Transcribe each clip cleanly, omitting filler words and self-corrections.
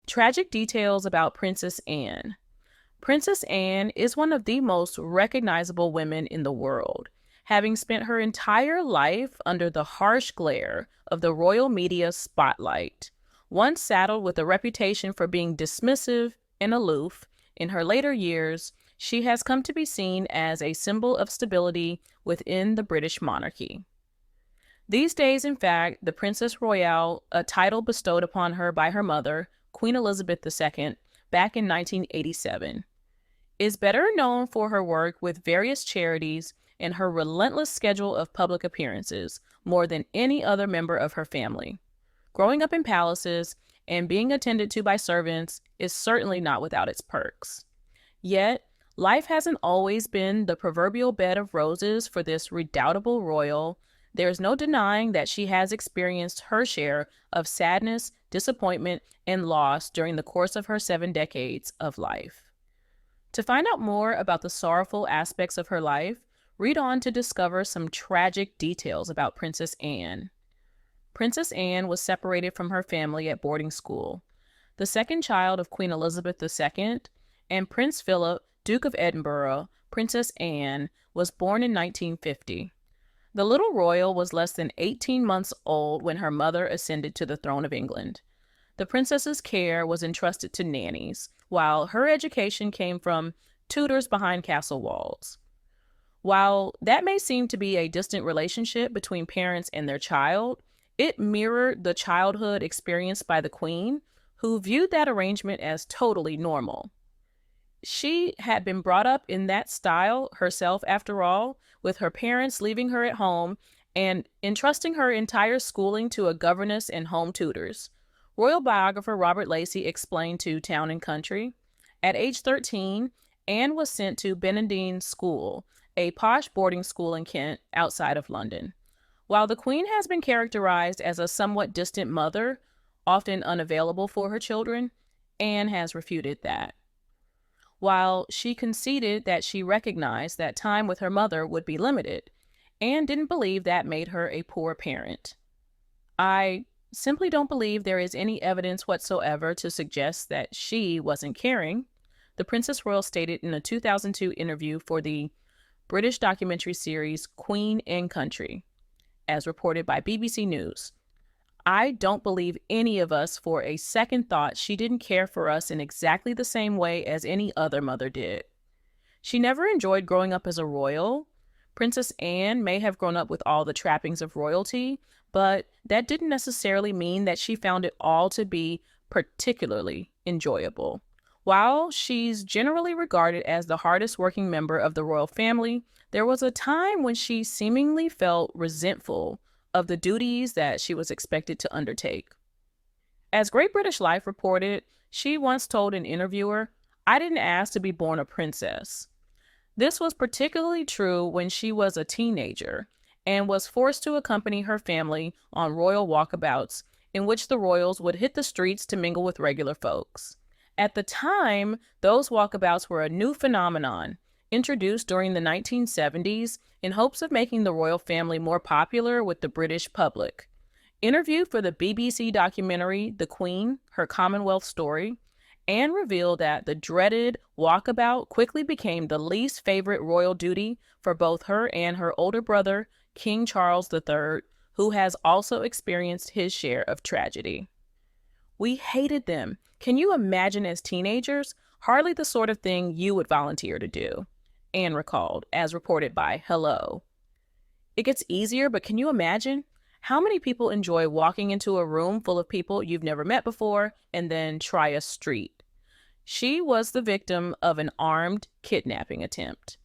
Tragic details about Princess Anne. Princess Anne is one of the most recognizable women in the world, having spent her entire life under the harsh glare of the royal media spotlight. Once saddled with a reputation for being dismissive and aloof, in her later years, she has come to be seen as a symbol of stability within the British monarchy. These days, in fact, the Princess Royale, a title bestowed upon her by her mother, Queen Elizabeth II, back in 1987, is better known for her work with various charities and her relentless schedule of public appearances more than any other member of her family. Growing up in palaces and being attended to by servants is certainly not without its perks. Yet, life hasn't always been the proverbial bed of roses for this redoubtable royal. There's no denying that she has experienced her share of sadness, disappointment, and loss during the course of her 7 decades of life. To find out more about the sorrowful aspects of her life, read on to discover some tragic details about Princess Anne. Princess Anne was separated from her family at boarding school. The second child of Queen Elizabeth II, and Prince Philip, Duke of Edinburgh, Princess Anne was born in 1950. The little royal was less than 18 months old when her mother ascended to the throne of England. The princess's care was entrusted to nannies, while her education came from tutors behind castle walls. While that may seem to be a distant relationship between parents and their child, it mirrored the childhood experienced by the queen, who viewed that arrangement as totally normal. She had been brought up in that style herself, after all, with her parents leaving her at home and entrusting her entire schooling to a governess and home tutors. Royal biographer Robert Lacey explained to Town and Country, at age 13, Anne was sent to Benedine School, a posh boarding school in Kent outside of London. While the Queen has been characterized as a somewhat distant mother, often unavailable for her children, Anne has refuted that. While she conceded that she recognized that time with her mother would be limited, Anne didn't believe that made her a poor parent. I simply don't believe there is any evidence whatsoever to suggest that she wasn't caring, the Princess Royal stated in a 2002 interview for the British documentary series Queen and Country, as reported by BBC News. I don't believe any of us for a second thought she didn't care for us in exactly the same way as any other mother did. She never enjoyed growing up as a royal. Princess Anne may have grown up with all the trappings of royalty, but that didn't necessarily mean that she found it all to be particularly enjoyable. While she's generally regarded as the hardest working member of the royal family, there was a time when she seemingly felt resentful of the duties that she was expected to undertake. As Great British Life reported, she once told an interviewer, "I didn't ask to be born a princess." This was particularly true when she was a teenager and was forced to accompany her family on royal walkabouts in which the royals would hit the streets to mingle with regular folks. At the time, those walkabouts were a new phenomenon, introduced during the 1970s in hopes of making the royal family more popular with the British public. Interviewed for the BBC documentary The Queen, Her Commonwealth Story, Anne revealed that the dreaded walkabout quickly became the least favorite royal duty for both her and her older brother, King Charles III, who has also experienced his share of tragedy. "We hated them. Can you imagine as teenagers? Hardly the sort of thing you would volunteer to do," Anne recalled, as reported by Hello. It gets easier, but can you imagine? How many people enjoy walking into a room full of people you've never met before and then try a street? She was the victim of an armed kidnapping attempt.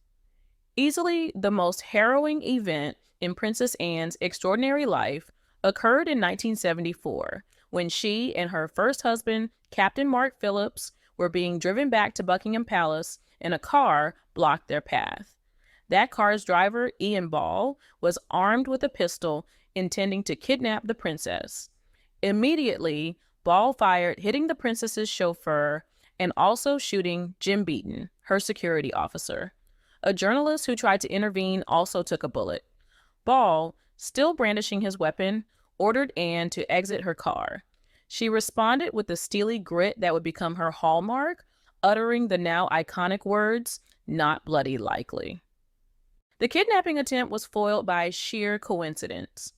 Easily the most harrowing event in Princess Anne's extraordinary life occurred in 1974, when she and her first husband, Captain Mark Phillips, were being driven back to Buckingham Palace and a car blocked their path. That car's driver, Ian Ball, was armed with a pistol intending to kidnap the princess. Immediately, Ball fired, hitting the princess's chauffeur and also shooting Jim Beaton, her security officer. A journalist who tried to intervene also took a bullet. Ball, still brandishing his weapon, ordered Anne to exit her car. She responded with the steely grit that would become her hallmark, uttering the now iconic words, "Not bloody likely." The kidnapping attempt was foiled by sheer coincidence.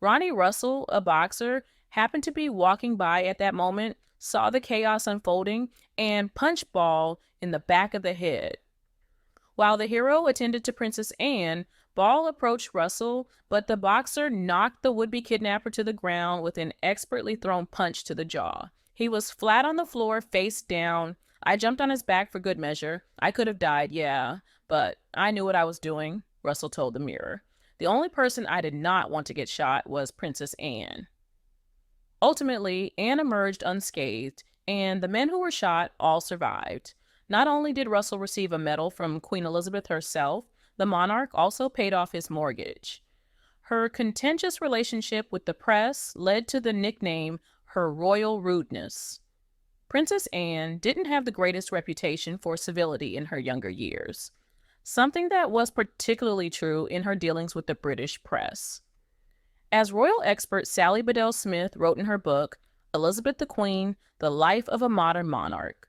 Ronnie Russell, a boxer, happened to be walking by at that moment, saw the chaos unfolding, and punched Ball in the back of the head. While the hero attended to Princess Anne, Ball approached Russell, but the boxer knocked the would-be kidnapper to the ground with an expertly thrown punch to the jaw. He was flat on the floor, face down. I jumped on his back for good measure. I could have died, yeah, but I knew what I was doing, Russell told the Mirror. The only person I did not want to get shot was Princess Anne. Ultimately, Anne emerged unscathed, and the men who were shot all survived. Not only did Russell receive a medal from Queen Elizabeth herself, the monarch also paid off his mortgage. Her contentious relationship with the press led to the nickname her royal rudeness. Princess Anne didn't have the greatest reputation for civility in her younger years, something that was particularly true in her dealings with the British press. As royal expert Sally Bedell Smith wrote in her book, Elizabeth the Queen, The Life of a Modern Monarch,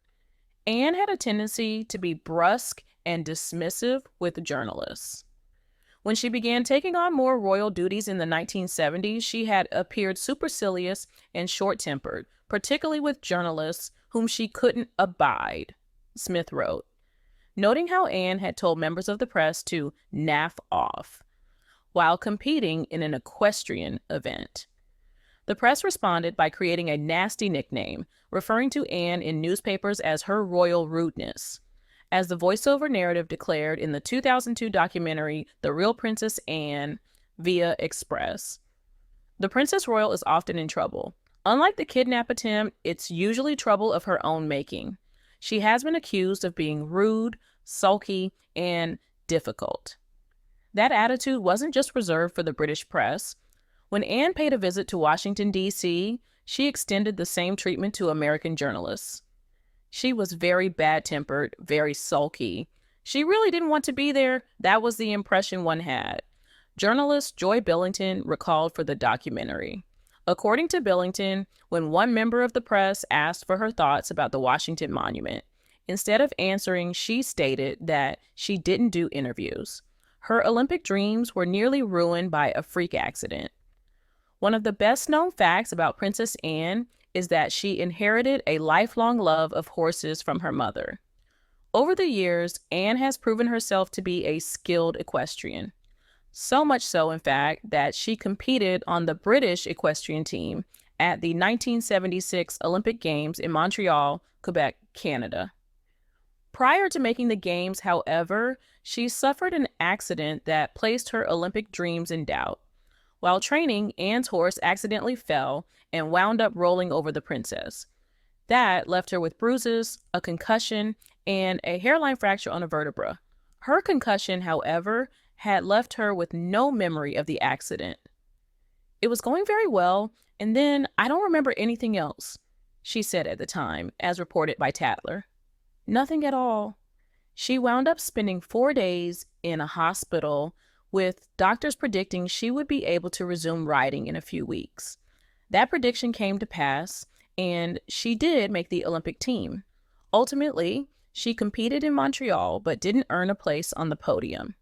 Anne had a tendency to be brusque and dismissive with journalists. When she began taking on more royal duties in the 1970s, she had appeared supercilious and short-tempered, particularly with journalists whom she couldn't abide, Smith wrote, noting how Anne had told members of the press to naff off while competing in an equestrian event. The press responded by creating a nasty nickname, referring to Anne in newspapers as her royal rudeness. As the voiceover narrative declared in the 2002 documentary The Real Princess Anne via Express, the Princess Royal is often in trouble. Unlike the kidnap attempt, it's usually trouble of her own making. She has been accused of being rude, sulky, and difficult. That attitude wasn't just reserved for the British press. When Anne paid a visit to Washington, D.C., she extended the same treatment to American journalists. She was very bad-tempered, very sulky. She really didn't want to be there. That was the impression one had. Journalist Joy Billington recalled for the documentary. According to Billington, when one member of the press asked for her thoughts about the Washington Monument, instead of answering, she stated that she didn't do interviews. Her Olympic dreams were nearly ruined by a freak accident. One of the best-known facts about Princess Anne is that she inherited a lifelong love of horses from her mother. Over the years, Anne has proven herself to be a skilled equestrian. So much so, in fact, that she competed on the British equestrian team at the 1976 Olympic Games in Montreal, Quebec, Canada. Prior to making the Games, however, she suffered an accident that placed her Olympic dreams in doubt. While training, Anne's horse accidentally fell and wound up rolling over the princess. That left her with bruises, a concussion, and a hairline fracture on a vertebra. Her concussion, however, had left her with no memory of the accident. "It was going very well, and then I don't remember anything else," she said at the time, as reported by Tatler. Nothing at all. She wound up spending 4 days in a hospital, with doctors predicting she would be able to resume riding in a few weeks. That prediction came to pass, and she did make the Olympic team. Ultimately, she competed in Montreal but didn't earn a place on the podium.